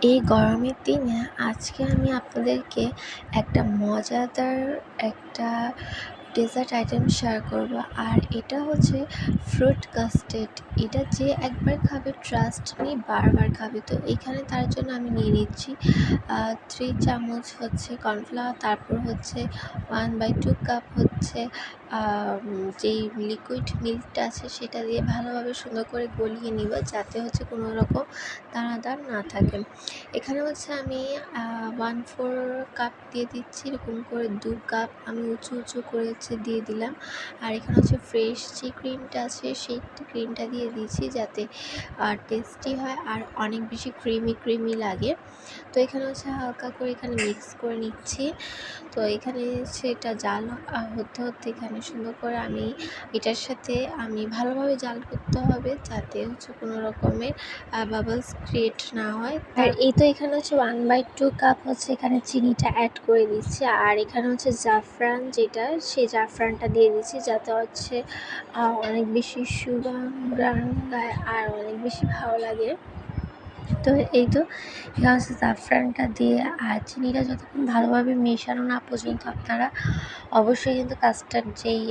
এই গরমের দিনে আজকে আমি আপনাদেরকে একটা মজাদার একটা ডেজার্ট আইটেম শেয়ার করব। আর এটা হচ্ছে ফ্রুট কাস্টার্ড। এটা যে একবার খাবে ট্রাস্ট মি বারবার খাবে। তো এখানে তার জন্য আমি নিয়ে নিচ্ছি 3 চামচ হচ্ছে কর্নফ্লাওয়ার, তারপর হচ্ছে 1/2 কাপ হচ্ছে যেই লিকুইড মিল্কটা আছে সেটা দিয়ে ভালোভাবে সুন্দর করে গলিয়ে নিব, যাতে হচ্ছে কোনো রকম দানাদার না থাকে। এখানে হচ্ছে আমি 1/4 কাপ দিয়ে দিচ্ছি, এরকম করে 2 কাপ আমি উঁচু উঁচু করে হচ্ছে দিয়ে দিলাম। আর এখানে হচ্ছে ফ্রেশ যে ক্রিমটা আছে সেই ক্রিমটা দিয়ে দিয়েছি, যাতে টেস্টি হয় আর অনেক বেশি ক্রিমি লাগে। তো এখানে হচ্ছে হালকা করে এখানে মিক্স করে নিচ্ছি। তো এখানে সেটা জাল হতে হতে এখানে সুন্দর করে আমি এটার সাথে আমি ভালোভাবে জাল করতে হবে, যাতে হচ্ছে কোনো রকমের বাবলস ক্রিয়েট না হয়। আর এই তো এখানে হচ্ছে 1/2 কাপ হচ্ছে এখানে চিনিটা অ্যাড করে দিচ্ছি। আর এখানে হচ্ছে জাফরান, যেটা সেই জাফরানটা দিয়ে দিচ্ছি, যাতে হচ্ছে অনেক বেশি সুগন্ধ গায়ে আর অনেক বেশি ভালো লাগে। তো এই তো এখানে হচ্ছে জাফরানটা দিয়ে আর চিনিটা যতক্ষণ ভালোভাবে মেশানো না পর্যন্ত আপনারা অবশ্যই কিন্তু কাস্টার্ড যেই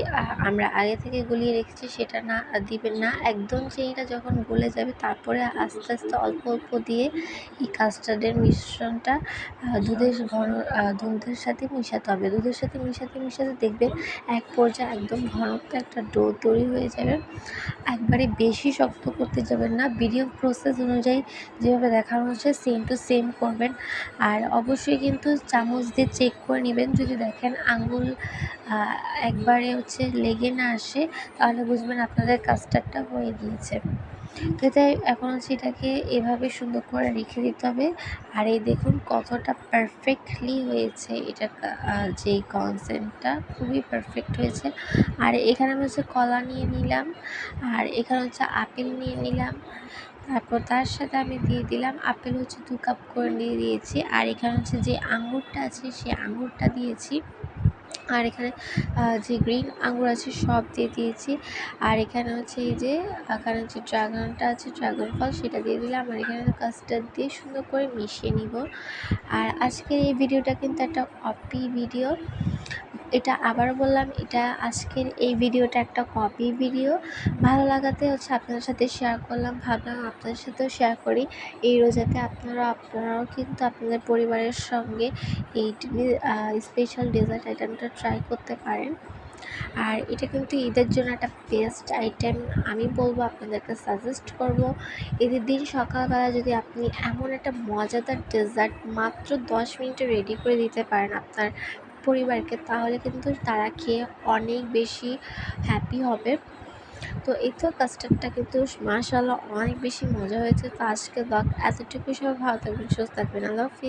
আমরা আগে থেকে গলিয়ে রেখেছি সেটা না দিবেন না। একদম চিনিটা যখন গলে যাবে তারপরে আস্তে আস্তে অল্প অল্প দিয়ে এই কাস্টার্ডের মিশ্রণটা দুধের সাথে মিশাতে হবে। দুধের সাথে মিশাতে দেখবেন এক পর্যায়ে একদম ঘনত্ব একটা ডো তৈরি হয়ে যাবে। একবারে বেশি শক্ত করতে যাবেন না, ভিডিও প্রসেস অনুযায়ী যেভাবে দেখানো হচ্ছে সেম টু সেম করবেন। আর অবশ্যই কিন্তু চামচ দিয়ে চেক করে নেবেন, যদি দেখেন আঙুল একবারে হচ্ছে লেগে না আসে, তাহলে বুঝবেন আপনাদের কাস্টার্ডটা হয়ে গিয়েছে। তো তাই এখন হচ্ছে এটাকে এভাবে সুন্দর করে রেখে দিতে হবে। আর এই দেখুন কতটা পারফেক্টলি হয়েছে, এটা যেই কনসেন্টটা খুবই পারফেক্ট হয়েছে। আর এখানে আমি হচ্ছে কলা নিয়ে নিলাম, আর এখানে হচ্ছে আপেল নিয়ে নিলাম। তারপর তার সাথে আমি দিয়ে দিলাম আপেল হচ্ছে 2 কাপ করে দিয়ে দিয়েছি। আর এখানে হচ্ছে যে আঙুরটা আছে সেই আঙুরটা দিয়েছি। আর এখানে যে গ্রিন আঙুর আছে সব দিয়ে দিয়েছি। আর এখানে হচ্ছে এই যে এখানে যে ড্রাগনটা আছে, ড্রাগন ফল, সেটা দিয়ে দিলাম। আর এখানে কাস্টার্ড দিয়ে সুন্দর করে মিশিয়ে নিব। আর আজকের এই ভিডিওটা কিন্তু একটা কপি ভিডিও। এটা আবারও বললাম, এটা আজকের এই ভিডিওটা একটা কপি ভিডিও। ভালো লাগাতে হচ্ছে আপনাদের সাথে শেয়ার করলাম, ভাবলাম আপনাদের সাথেও শেয়ার করি। এই রোজাতে আপনারাও কিন্তু আপনাদের পরিবারের সঙ্গে এই স্পেশাল ডেজার্ট আইটেমটা ট্রাই করতে পারেন। আর এটা কিন্তু ঈদের জন্য একটা বেস্ট আইটেম, আমি বলবো আপনাদেরকে সাজেস্ট করব। ঈদের দিন সকালবেলা যদি আপনি এমন একটা মজাদার ডেজার্ট মাত্র 10 মিনিটে রেডি করে দিতে পারেন আপনার পরিবারকে, তাহলে কিন্তু তারা খেয়ে অনেক বেশি হ্যাপি হবে। তো এই তো কাস্টার্ডটা কিন্তু মাশাআল্লাহ অনেক বেশি মজা হয়েছে। তো আজকে এতটুকু, সবাই ভালো থাকবেন, সুস্থ থাকবেন। আল্লাহ হাফেজ।